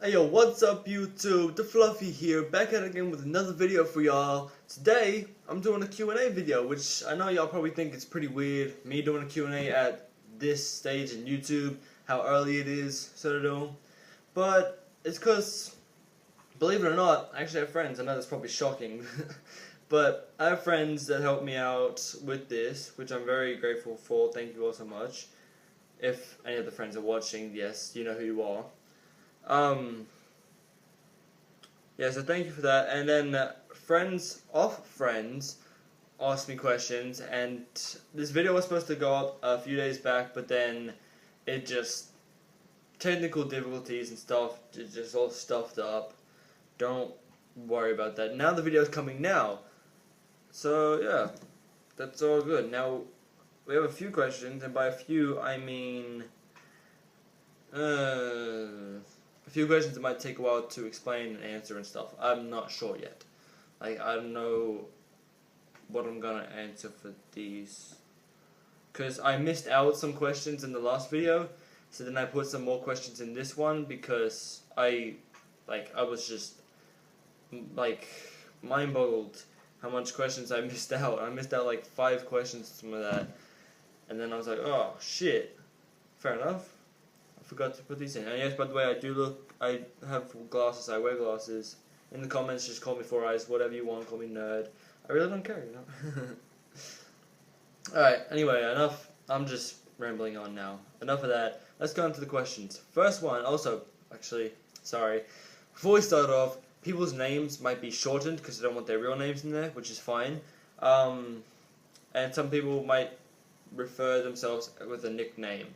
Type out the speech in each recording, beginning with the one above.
Hey yo, what's up YouTube? The Fluffy here, back at it again with another video for y'all. Today, I'm doing a Q&A video, which I know y'all probably think it's pretty weird, me doing a Q&A at this stage in YouTube, how early it is, sort of do. But, it's cause, believe it or not, I actually have friends. I know that's probably shocking, but I have friends that help me out with this, which I'm very grateful for. Thank you all so much. If any of the friends are watching, yes, you know who you are. Yeah, so thank you for that. And then friends of friends asked me questions, and this video was supposed to go up a few days back, but then it just, technical difficulties and stuff, it just all stuffed up. Don't worry about that. Now the video is coming now. So yeah, that's all good. Now, we have a few questions, and by a few, I mean a few questions that might take a while to explain and answer and stuff. I'm not sure yet. Like, I don't know what I'm gonna answer for these. Because I missed out some questions in the last video, so then I put some more questions in this one because I was just, mind-boggled how much questions I missed out. I missed out like 5 questions, some of that. And then I was like, oh, shit. Fair enough. I forgot to put these in. And yes, by the way, I have glasses, I wear glasses. In the comments, just call me 4 Eyes, whatever you want, call me nerd. I really don't care, you know? Alright, anyway, enough. I'm just rambling on now. Enough of that. Let's go into the questions. First one, also, actually, sorry. Before we start off, people's names might be shortened because they don't want their real names in there, which is fine. And some people might refer themselves with a nickname.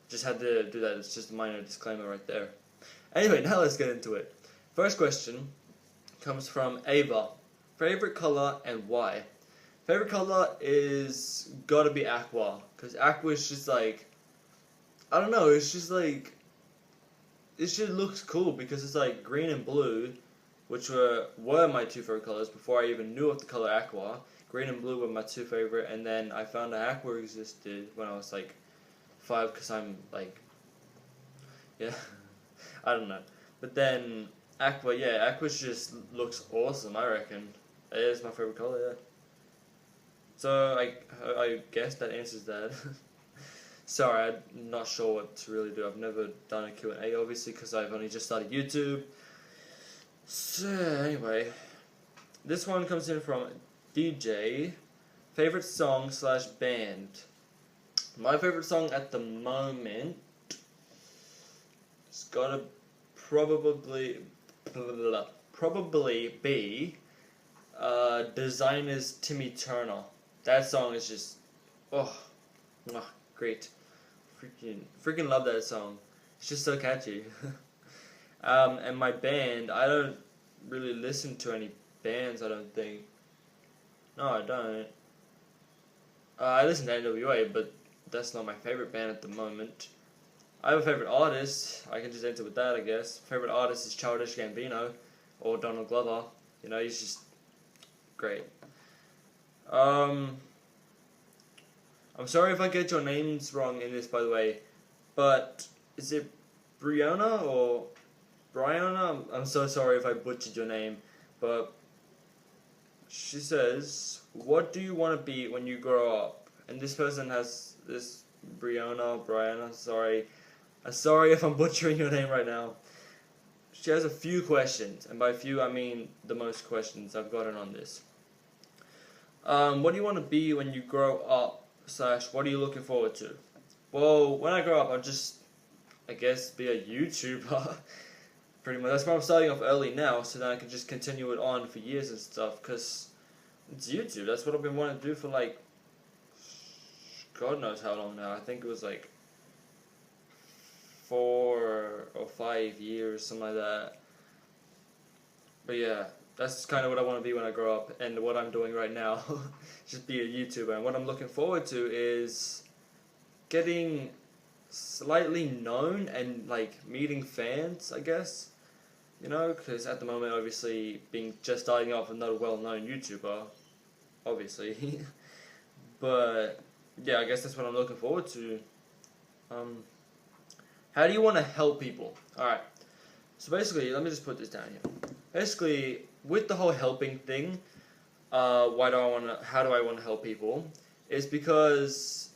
Just had to do that. It's just a minor disclaimer right there. Anyway, now let's get into it. First question comes from Ava. Favorite color and why? Favorite color is gotta be aqua. Because aqua is just like, I don't know, it's just like, it just looks cool because it's like green and blue, which were my 2 favorite colors before I even knew of the color aqua. Green and blue were my 2 favorite, and then I found out aqua existed when I was like 5, because I'm like, yeah, I don't know. But then aqua, yeah, aqua just looks awesome, I reckon. It is my favorite color, yeah. So I guess that answers that. Sorry, I'm not sure what to really do. I've never done a Q&A, obviously, because I've only just started YouTube. So anyway, this one comes in from DJ. Favorite song / band. My favorite song at the moment has gotta probably be Designer's Timmy Turner. That song is just, oh, great. Freaking love that song. It's just so catchy. And my band, I don't really listen to any bands, I don't think. No, I don't. I listen to NWA, but that's not my favorite band at the moment. I have a favorite artist. I can just answer with that, I guess. Favorite artist is Childish Gambino or Donald Glover. You know, he's just great. I'm sorry if I get your names wrong in this, by the way, but is it Brianna or Brianna? I'm so sorry if I butchered your name, but she says, what do you want to be when you grow up? And this person has this Brianna, sorry. Sorry if I'm butchering your name right now. She has a few questions, and by few I mean the most questions I've gotten on this. What do you want to be when you grow up? / what are you looking forward to? Well, when I grow up, I'll just, I guess, be a YouTuber. Pretty much. That's why I'm starting off early now, so then I can just continue it on for years and stuff, because it's YouTube. That's what I've been wanting to do for like, God knows how long now. I think it was like 4 or 5 years, something like that. But yeah, that's kind of what I want to be when I grow up, and what I'm doing right now. Just be a YouTuber. And what I'm looking forward to is getting slightly known and like meeting fans, I guess. You know, because at the moment, obviously, just starting off and not a well-known YouTuber, obviously. But yeah, I guess that's what I'm looking forward to. How do you want to help people? Alright. So basically, let me just put this down here. Basically, with the whole helping thing, how do I want to help people? Is because,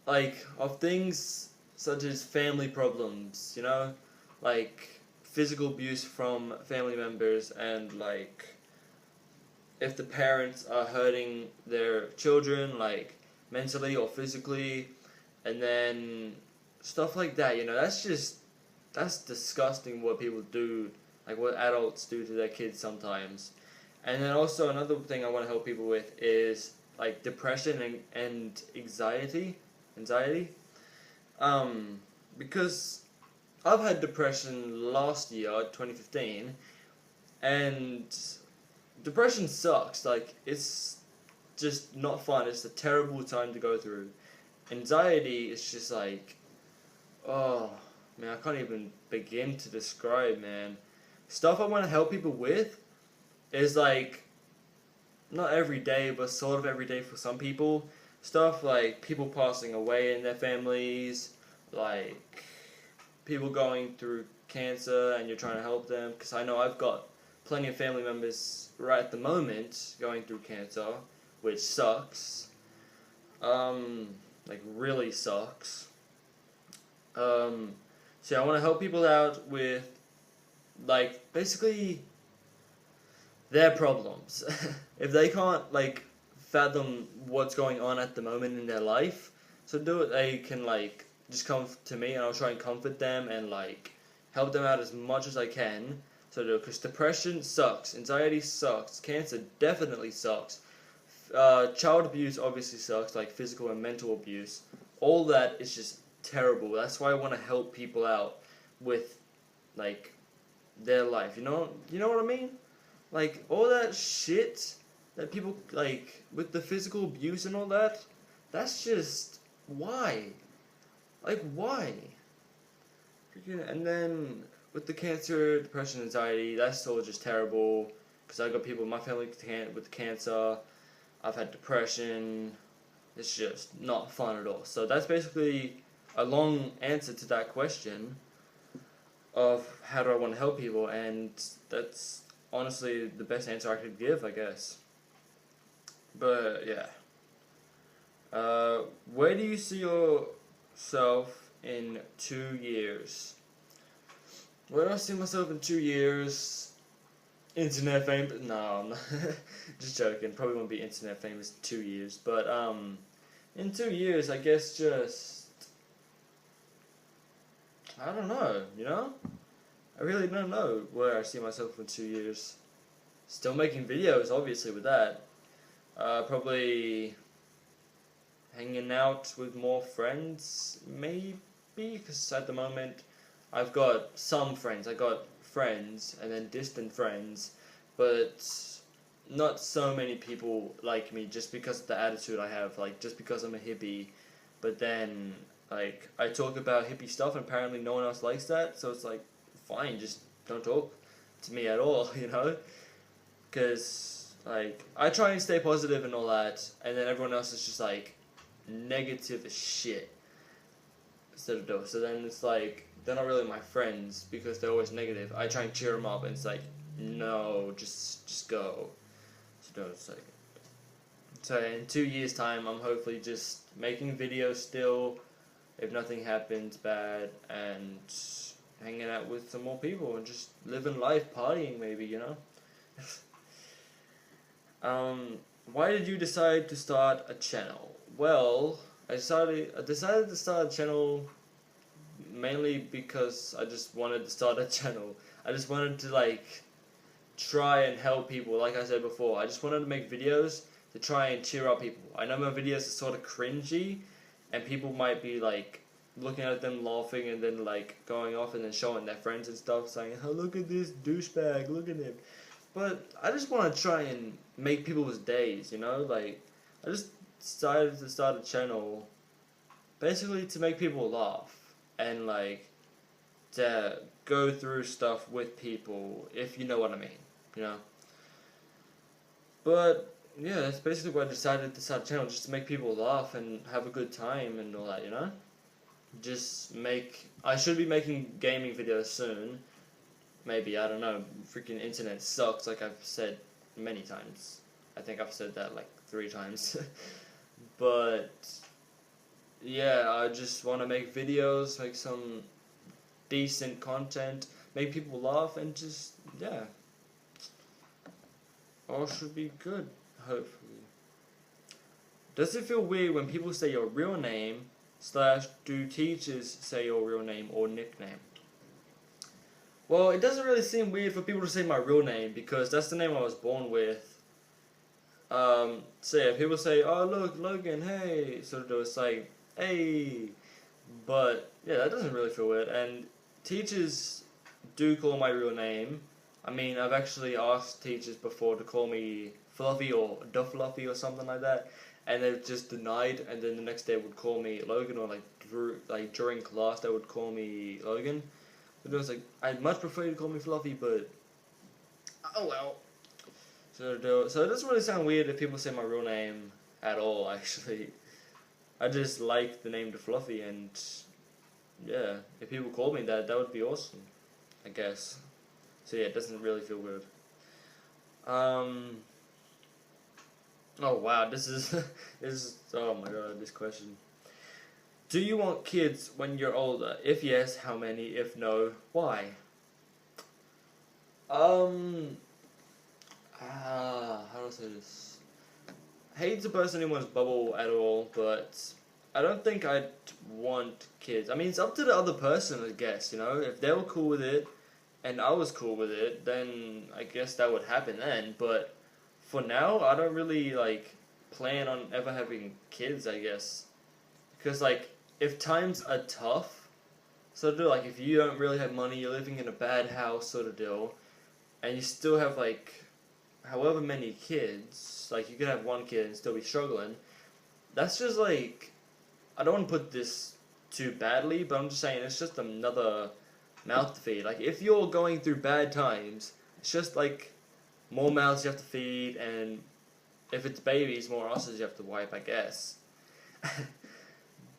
like, of things such as family problems, you know, like physical abuse from family members, and like if the parents are hurting their children, like mentally or physically, and then stuff like that, you know, that's disgusting what people do, like what adults do to their kids sometimes. And then also another thing I want to help people with is like depression and anxiety, because I've had depression last year, 2015, and depression sucks. Like, it's just not fun. It's a terrible time to go through. Anxiety is just like, oh man, I can't even begin to describe, man. Stuff I want to help people with is like, not every day, but sort of every day for some people. Stuff like people passing away in their families, like people going through cancer and you're trying to help them. Because I know I've got plenty of family members right at the moment going through cancer, which sucks. Like really sucks. So I want to help people out with, like, basically their problems. If they can't, like, fathom what's going on at the moment in their life, so they can, like, just come to me and I'll try and comfort them and, like, help them out as much as I can. So, because depression sucks, anxiety sucks, cancer definitely sucks, child abuse obviously sucks, like physical and mental abuse. All that is just terrible. That's why I want to help people out with, like, their life. You know what I mean? Like, all that shit that people, like, with the physical abuse and all that, that's just, why? Like, why? And then, with the cancer, depression, anxiety, that's all just terrible, because I got people in my family with cancer, I've had depression, it's just not fun at all. So that's basically a long answer to that question of how do I want to help people, and that's honestly the best answer I could give, I guess. But yeah, where do you see yourself in 2 years? Where do I see myself in 2 years? Internet fame? No, I'm not just joking. Probably won't be internet famous in 2 years, but in 2 years, I guess I don't know, you know? I really don't know where I see myself in 2 years. Still making videos, obviously, with that. Probably hanging out with more friends, maybe, because at the moment I've got some friends. I got friends and then distant friends, but not so many people like me just because of the attitude I have, like just because I'm a hippie. But then, like, I talk about hippie stuff and apparently no one else likes that, so it's like, fine, just don't talk to me at all, you know? Because, like, I try and stay positive and all that, and then everyone else is just, like, negative as shit. So then it's like, they're not really my friends because they're always negative. I try and cheer them up, and it's like, no, just go. So it's like, so in 2 years' time, I'm hopefully just making videos still, if nothing happens bad, and hanging out with some more people and just living life, partying maybe, you know. Why did you decide to start a channel? Well, I decided to start a channel mainly because I just wanted to start a channel. I just wanted to, like, try and help people, like I said before. I just wanted to make videos to try and cheer up people. I know my videos are sort of cringy, and people might be, like, looking at them laughing and then, like, going off and then showing their friends and stuff, saying, oh, look at this douchebag, look at him. But I just want to try and make people's days, you know? Like, I just decided to start a channel basically to make people laugh and, like, to go through stuff with people, if you know what I mean, you know? But, yeah, that's basically why I decided to start a channel, just to make people laugh and have a good time and all that, you know? I should be making gaming videos soon, maybe, I don't know, freaking internet sucks, like I've said many times. I think I've said that like 3 times. But yeah, I just want to make videos, make some decent content, make people laugh, and just, yeah, all should be good, hopefully. Does it feel weird when people say your real name / do teachers say your real name or nickname? Well, it doesn't really seem weird for people to say my real name because that's the name I was born with. So yeah, people say, oh look, Logan, hey, sort of, it's like, hey, but yeah, that doesn't really feel weird, and teachers do call my real name. I mean, I've actually asked teachers before to call me Fluffy or Da Fluffy or something like that, and they've just denied, and then the next day would call me Logan, or like during class they would call me Logan. But it was like, I'd much prefer you to call me Fluffy, but oh well. So it doesn't really sound weird if people say my real name at all, actually. I just like the name Da Fluffy, and yeah, if people call me that, that would be awesome, I guess. So yeah, it doesn't really feel weird. Oh wow, this is oh my god, this question. Do you want kids when you're older? If yes, how many? If no, why? How do I say this? I hate to burst anyone's bubble at all, but I don't think I'd want kids. I mean, it's up to the other person, I guess, you know? If they were cool with it, and I was cool with it, then I guess that would happen then, but for now, I don't really, like, plan on ever having kids, I guess. Because, like, if times are tough, sort of deal, like, if you don't really have money, you're living in a bad house, sort of deal, and you still have, like, however many kids, like, you could have 1 kid and still be struggling, that's just, like, I don't want to put this too badly, but I'm just saying it's just another mouth to feed. Like, if you're going through bad times, it's just, like, more mouths you have to feed, and if it's babies, more asses you have to wipe, I guess.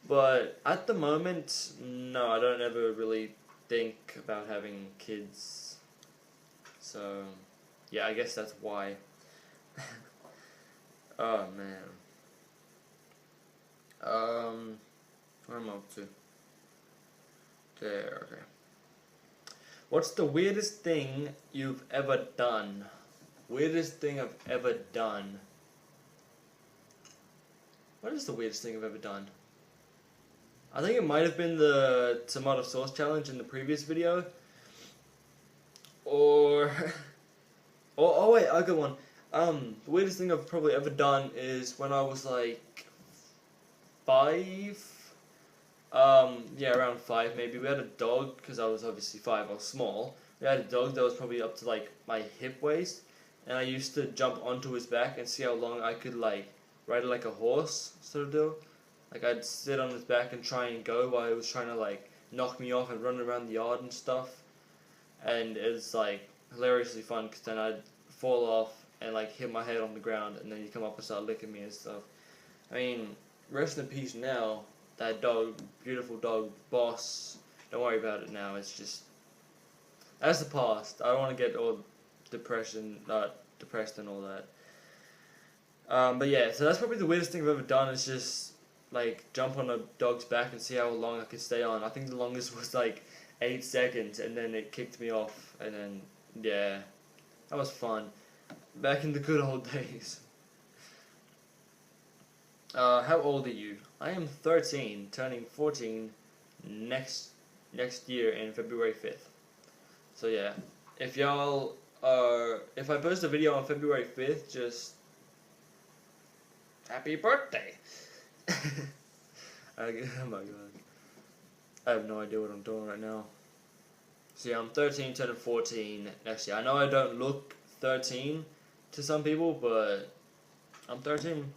But at the moment, no, I don't ever really think about having kids. So yeah, I guess that's why. Oh man. What am I up to? There, okay. What's the weirdest thing you've ever done? Weirdest thing I've ever done. What is the weirdest thing I've ever done? I think it might have been the tomato sauce challenge in the previous video. Or oh wait, I got one. The weirdest thing I've probably ever done is when I was like 5. Yeah, around 5 maybe. We had a dog, because I was obviously 5, I was small. We had a dog that was probably up to like my hip waist, and I used to jump onto his back and see how long I could like ride it like a horse, sort of deal. Like I'd sit on his back and try and go while he was trying to like knock me off and run around the yard and stuff. And it's like hilariously fun, because then I'd fall off and like hit my head on the ground, and then he'd come up and start licking me and stuff. I mean, rest in peace now. That dog, beautiful dog, Boss. Don't worry about it now. It's just, that's the past. I don't want to get all depressed and all that. But yeah, so that's probably the weirdest thing I've ever done. Is just like jump on a dog's back and see how long I could stay on. I think the longest was like 8 seconds, and then it kicked me off, and then yeah, that was fun. Back in the good old days. How old are you? I am 13, turning 14 next year in February 5th. So yeah, if y'all are, if I post a video on February 5th, just happy birthday. Oh my god, I have no idea what I'm doing right now. So yeah, I'm 13, turning 14 next year. I know I don't look 13 to some people, but I'm 13.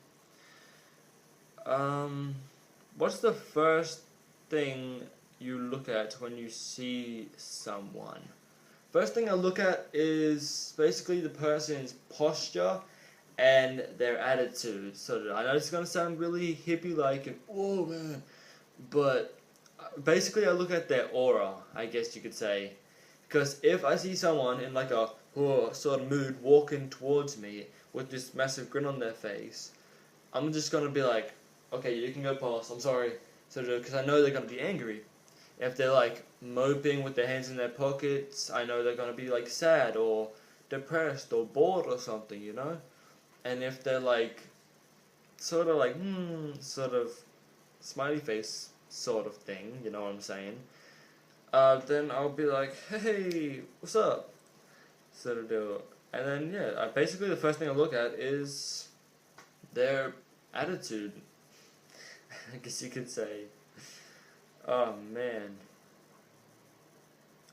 What's the first thing you look at when you see someone? First thing I look at is basically the person's posture and their attitude. So I know it's gonna sound really hippie-like and oh man, but basically I look at their aura, I guess you could say, Because if I see someone in like a sort of mood walking towards me with this massive grin on their face, I'm just gonna be like, okay, you can go past. I'm sorry, so because I know they're gonna be angry. If they're like moping with their hands in their pockets, I know they're gonna be like sad or depressed or bored or something, you know. And if they're like sort of like sort of smiley face sort of thing, you know what I'm saying? Then I'll be like, hey, what's up? Sort of deal. And then yeah, basically the first thing I look at is their attitude. I guess you could say. Oh man.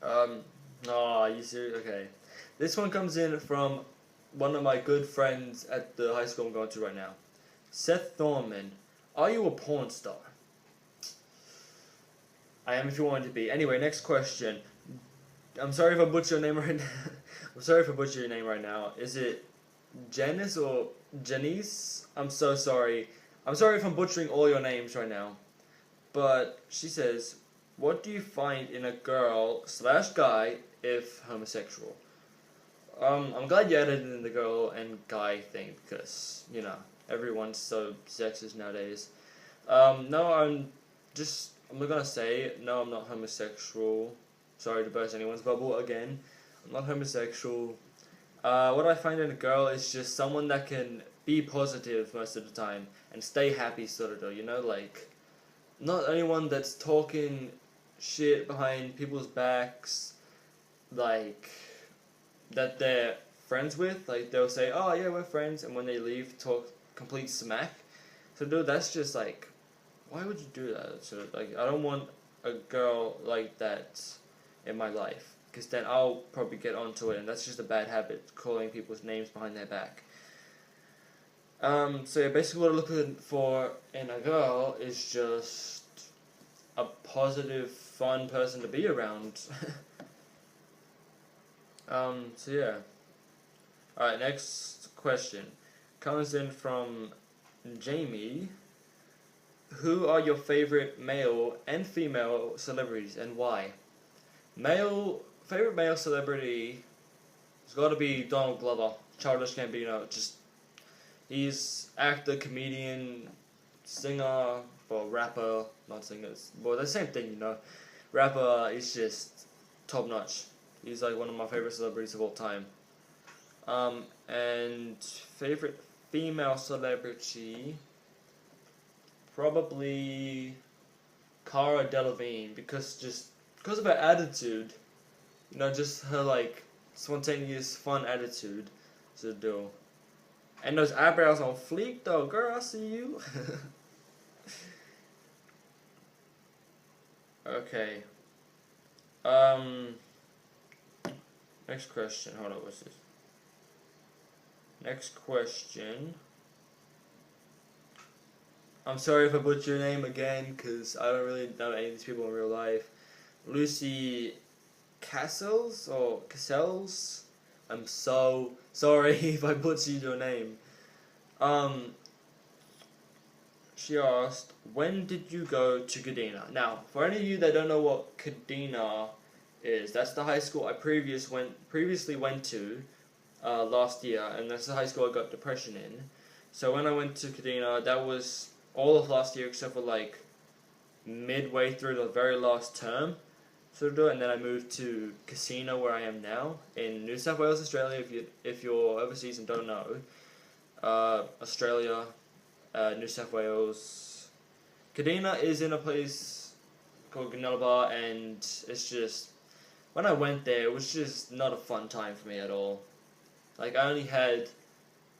Oh, are you serious? Okay. This one comes in from one of my good friends at the high school I'm going to right now. Seth Thorman, are you a porn star? I am if you want to be. Anyway, next question. I'm sorry if I butcher your name right now. I'm sorry if I butcher your name right now. Is it Janice or Janice? I'm so sorry. I'm sorry if I'm butchering all your names right now. But she says, what do you find in a girl/guy if homosexual? I'm glad you added in the girl and guy thing because, you know, everyone's so sexist nowadays. No, I'm not gonna say, no, I'm not homosexual. Sorry to burst anyone's bubble again. I'm not homosexual. What I find in a girl is just someone that can be positive most of the time and stay happy sort of, you know, like, not anyone that's talking shit behind people's backs, like, that they're friends with. Like, they'll say, oh yeah, we're friends, and when they leave, talk complete smack. So dude, that's just like, why would you do that? So like, I don't want a girl like that in my life, because then I'll probably get onto it, and that's just a bad habit, calling people's names behind their back. So yeah, basically what I'm looking for in a girl is just a positive, fun person to be around. So yeah. Alright, next question comes in from Jamie. Who are your favorite male and female celebrities and why? Favorite male celebrity has got to be Donald Glover, Childish Gambino. He's actor, comedian, singer, or rapper, not singers. Well, the same thing, you know. Rapper is just top notch. He's like one of my favorite celebrities of all time. And favorite female celebrity, probably Cara Delevingne, because of her attitude, you know, just her like spontaneous, fun attitude to do. And those eyebrows on fleek though, girl, I see you. Okay. Next question. Hold on, what's this? Next question. I'm sorry if I butcher your name again, because I don't really know any of these people in real life. Lucy Cassels or Cassels? I'm so sorry if I butchered your name. She asked, when did you go to QnA? Now, for any of you that don't know what QnA is, that's the high school I previously went to last year, and that's the high school I got depression in. So when I went to QnA, that was all of last year except for like midway through the very last term, sort of, and then I moved to Casino where I am now in New South Wales, Australia. If you're overseas and don't know, Australia, New South Wales. QnA is in a place called Gunnellabar, and it's just, when I went there, it was just not a fun time for me at all. Like, I only had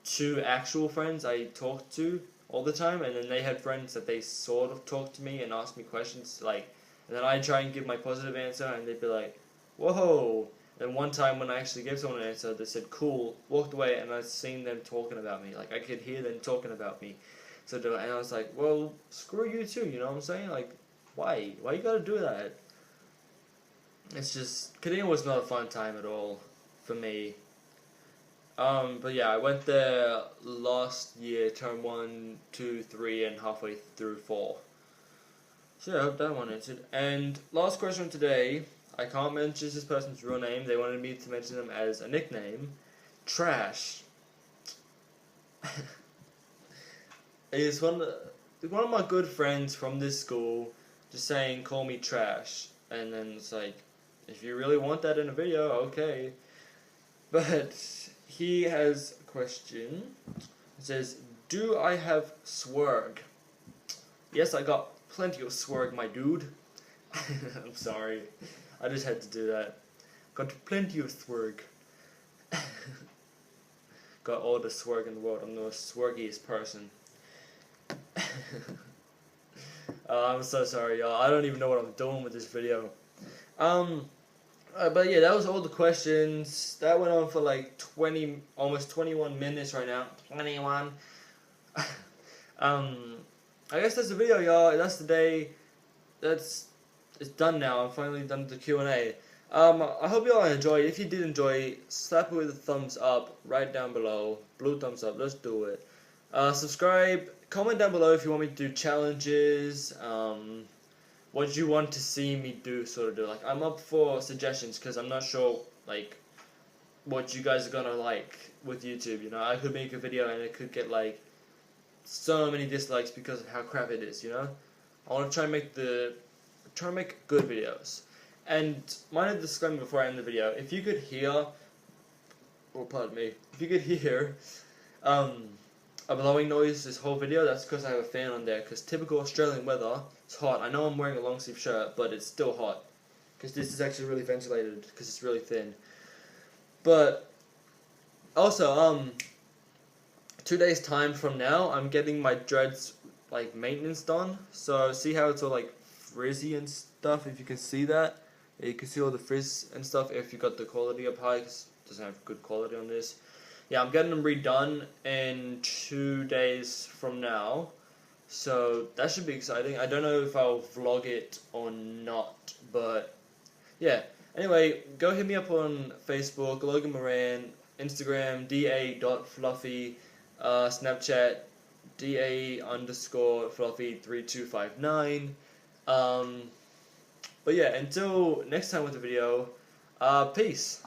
2 actual friends I talked to all the time, and then they had friends that they sort of talked to me and asked me questions, like, and then I'd try and give my positive answer, and they'd be like, whoa. And one time when I actually gave someone an answer, they said, cool, walked away, and I'd seen them talking about me. Like, I could hear them talking about me. So, and I was like, well, screw you too, you know what I'm saying? Like, why? Why you gotta do that? It's just, QnA was not a fun time at all for me. But yeah, I went there last year, term 1, 2, 3, and halfway through 4. So yeah, I hope that one answered. And last question today, I can't mention this person's real name. They wanted me to mention them as a nickname. Trash. It's one of my good friends from this school just saying, call me trash. And then it's like, if you really want that in a video, okay. But he has a question. It says, do I have swag? Yes, I got plenty of swag, my dude. I'm sorry. I just had to do that. Got plenty of swag. Got all the swag in the world. I'm the most swaggiest person. I'm so sorry, y'all. I don't even know what I'm doing with this video. But yeah, that was all the questions. That went on for like almost 21 minutes right now. 21. I guess that's the video, y'all. That's the day. It's done now. I'm finally done with the Q&A. I hope y'all enjoyed. If you did enjoy, slap it with a thumbs up right down below. Blue thumbs up. Let's do it. Subscribe. Comment down below if you want me to do challenges. What you want to see me do, sort of do. Like, I'm up for suggestions because I'm not sure like what you guys are gonna like with YouTube. You know, I could make a video and it could get like so many dislikes because of how crap it is. You know, I want to try and make good videos. And minor disclaimer before I end the video: if you could hear, or pardon me, if you could hear, a blowing noise this whole video, that's because I have a fan on there, because typical Australian weather, it's hot. I know I'm wearing a long sleeve shirt, but it's still hot, because this is actually really ventilated, because it's really thin. But, also, 2 days time from now, I'm getting my dreads, like, maintenance done, so see how it's all, like, frizzy and stuff, if you can see that? You can see all the frizz and stuff if you got the quality up high, because it doesn't have good quality on this. Yeah, I'm getting them redone in 2 days from now, so that should be exciting. I don't know if I'll vlog it or not, but yeah. Anyway, go hit me up on Facebook, Logan Moran, Instagram, da.fluffy, Snapchat, da_fluffy3259. But yeah, until next time with the video, peace.